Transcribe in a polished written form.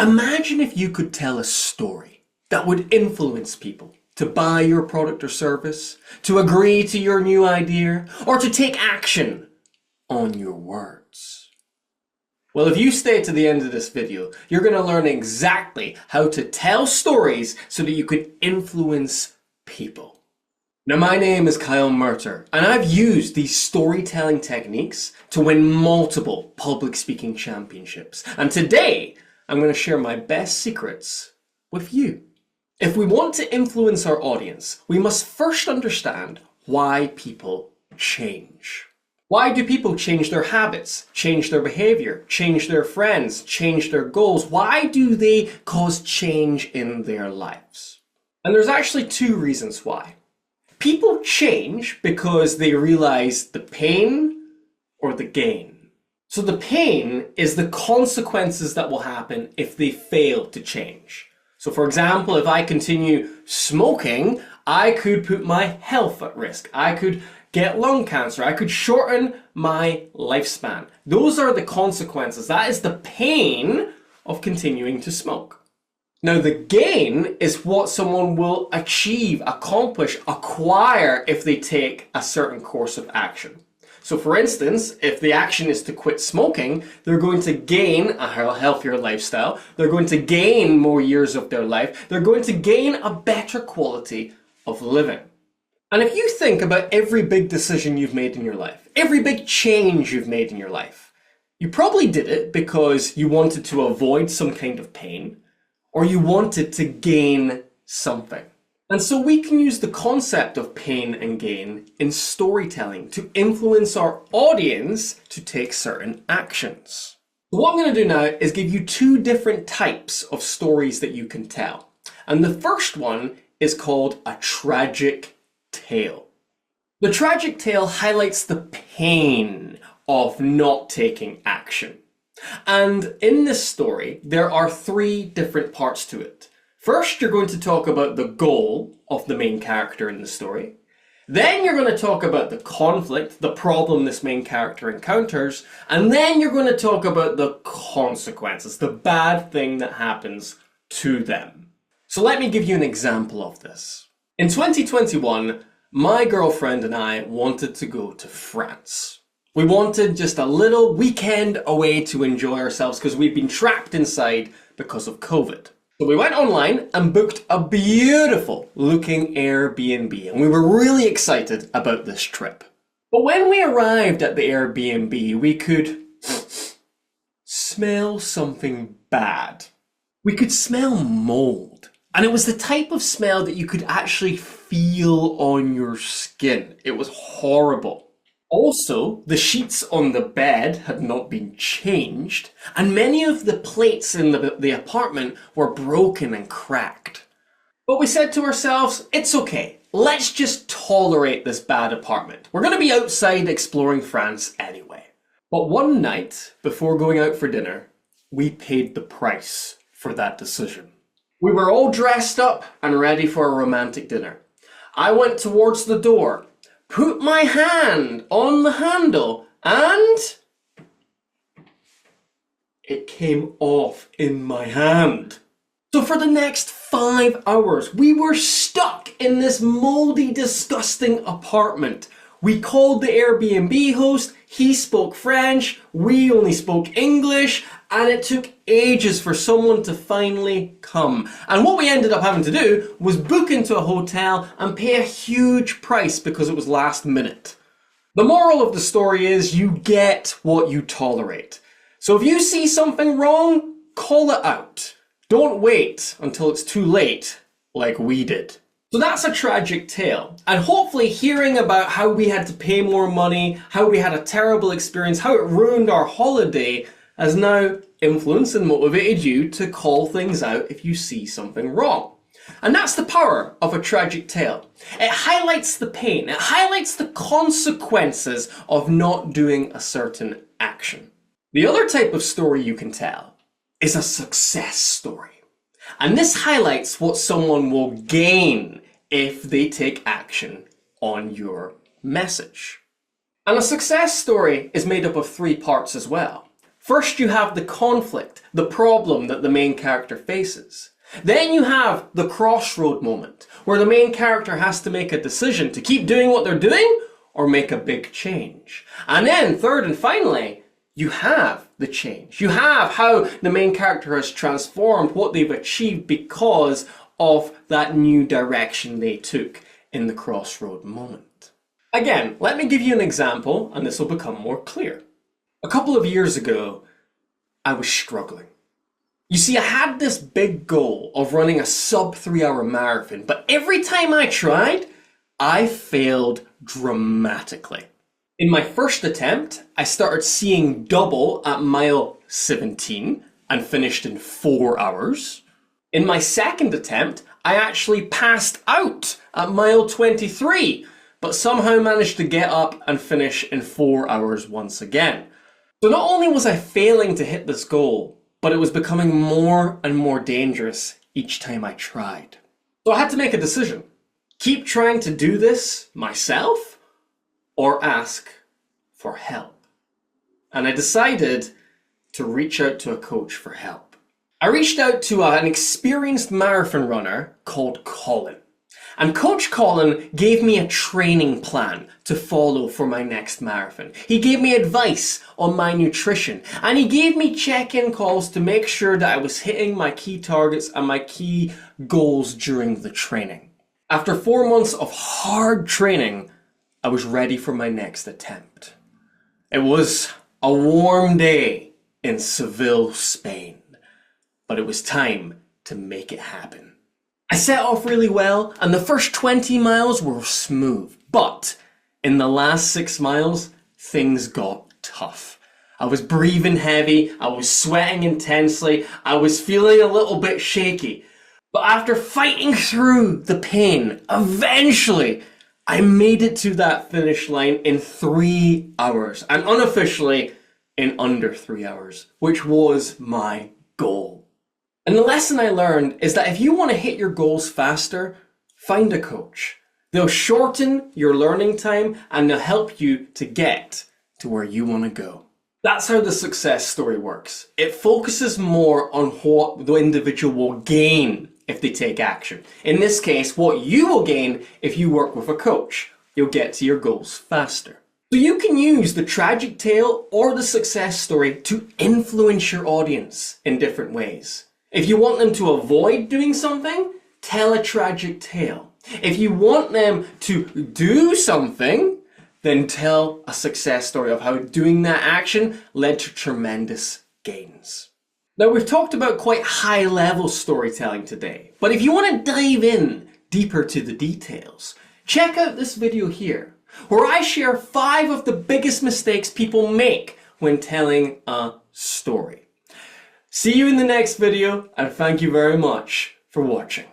Imagine if you could tell a story that would influence people to buy your product or service, to agree to your new idea, or to take action on your words. Well, if you stay to the end of this video, you're going to learn exactly how to tell stories so that you can influence people. Now, my name is Kyle Murter, and I've used these storytelling techniques to win multiple public speaking championships. And today, I'm going to share my best secrets with you. If we want to influence our audience, we must first understand why people change. Why do people change their habits, change their behavior, change their friends, change their goals? Why do they cause change in their lives? And there's actually two reasons why. People change because they realize the pain or the gain. So the pain is the consequences that will happen if they fail to change. So for example, if I continue smoking, I could put my health at risk. I could get lung cancer. I could shorten my lifespan. Those are the consequences. That is the pain of continuing to smoke. Now, the gain is what someone will achieve, accomplish, acquire if they take a certain course of action. So for instance, if the action is to quit smoking, they're going to gain a healthier lifestyle. They're going to gain more years of their life. They're going to gain a better quality of living. And if you think about every big decision you've made in your life, every big change you've made in your life, you probably did it because you wanted to avoid some kind of pain, or you wanted to gain something. And so we can use the concept of pain and gain in storytelling to influence our audience to take certain actions. What I'm going to do now is give you two different types of stories that you can tell. And the first one is called a tragic tale. The tragic tale highlights the pain of not taking action. And in this story, there are three different parts to it. First, you're going to talk about the goal of the main character in the story. Then you're going to talk about the conflict, the problem this main character encounters. And then you're going to talk about the consequences, the bad thing that happens to them. So let me give you an example of this. In 2021, my girlfriend and I wanted to go to France. We wanted just a little weekend away to enjoy ourselves because we'd been trapped inside because of COVID. So we went online and booked a beautiful looking Airbnb, and we were really excited about this trip. But when we arrived at the Airbnb, we could smell something bad. We could smell mold. And it was the type of smell that you could actually feel on your skin. It was horrible. Also, the sheets on the bed had not been changed, and many of the plates in the apartment were broken and cracked. But we said to ourselves, it's okay, let's just tolerate this bad apartment. We're going to be outside exploring France anyway. But one night, before going out for dinner, we paid the price for that decision. We were all dressed up and ready for a romantic dinner. I went towards the door, put my hand on the handle, and it came off in my hand. So for the next 5 hours, we were stuck in this moldy, disgusting apartment. We called the Airbnb host, he spoke French, we only spoke English, and it took ages for someone to finally come. And what we ended up having to do was book into a hotel and pay a huge price because it was last minute. The moral of the story is you get what you tolerate. So if you see something wrong, call it out. Don't wait until it's too late like we did. So that's a tragic tale, and hopefully hearing about how we had to pay more money, how we had a terrible experience, how it ruined our holiday has now influenced and motivated you to call things out if you see something wrong. And that's the power of a tragic tale. It highlights the pain, it highlights the consequences of not doing a certain action. The other type of story you can tell is a success story. And this highlights what someone will gain if they take action on your message. And a success story is made up of three parts as well. First you have the conflict, the problem that the main character faces. Then you have the crossroad moment, where the main character has to make a decision to keep doing what they're doing or make a big change. And then third and finally, you have the change. You have how the main character has transformed, what they've achieved because of that new direction they took in the crossroad moment. Again, let me give you an example and this will become more clear. A couple of years ago, I was struggling. You see, I had this big goal of running a sub 3-hour marathon, but every time I tried, I failed dramatically. In my first attempt, I started seeing double at mile 17 and finished in 4 hours. In my second attempt, I actually passed out at mile 23, but somehow managed to get up and finish in 4 hours once again. So not only was I failing to hit this goal, but it was becoming more and more dangerous each time I tried. So I had to make a decision. Keep trying to do this myself or ask for help. And I decided to reach out to a coach for help. I reached out to an experienced marathon runner called Colin. And Coach Colin gave me a training plan to follow for my next marathon. He gave me advice on my nutrition, and he gave me check-in calls to make sure that I was hitting my key targets and my key goals during the training. After 4 months of hard training, I was ready for my next attempt. It was a warm day in Seville, Spain, but it was time to make it happen. I set off really well, and the first 20 miles were smooth, but in the last 6 miles, things got tough. I was breathing heavy, I was sweating intensely, I was feeling a little bit shaky. But after fighting through the pain, eventually, I made it to that finish line in 3 hours, and unofficially in under 3 hours, which was my goal. And the lesson I learned is that if you want to hit your goals faster, find a coach. They'll shorten your learning time and they'll help you to get to where you want to go. That's how the success story works. It focuses more on what the individual will gain if they take action. In this case, what you will gain if you work with a coach. You'll get to your goals faster. So you can use the tragic tale or the success story to influence your audience in different ways. If you want them to avoid doing something, tell a tragic tale. If you want them to do something, then tell a success story of how doing that action led to tremendous gains. Now, we've talked about quite high-level storytelling today, but if you want to dive in deeper to the details, check out this video here, where I share 5 of the biggest mistakes people make when telling a story. See you in the next video, and thank you very much for watching.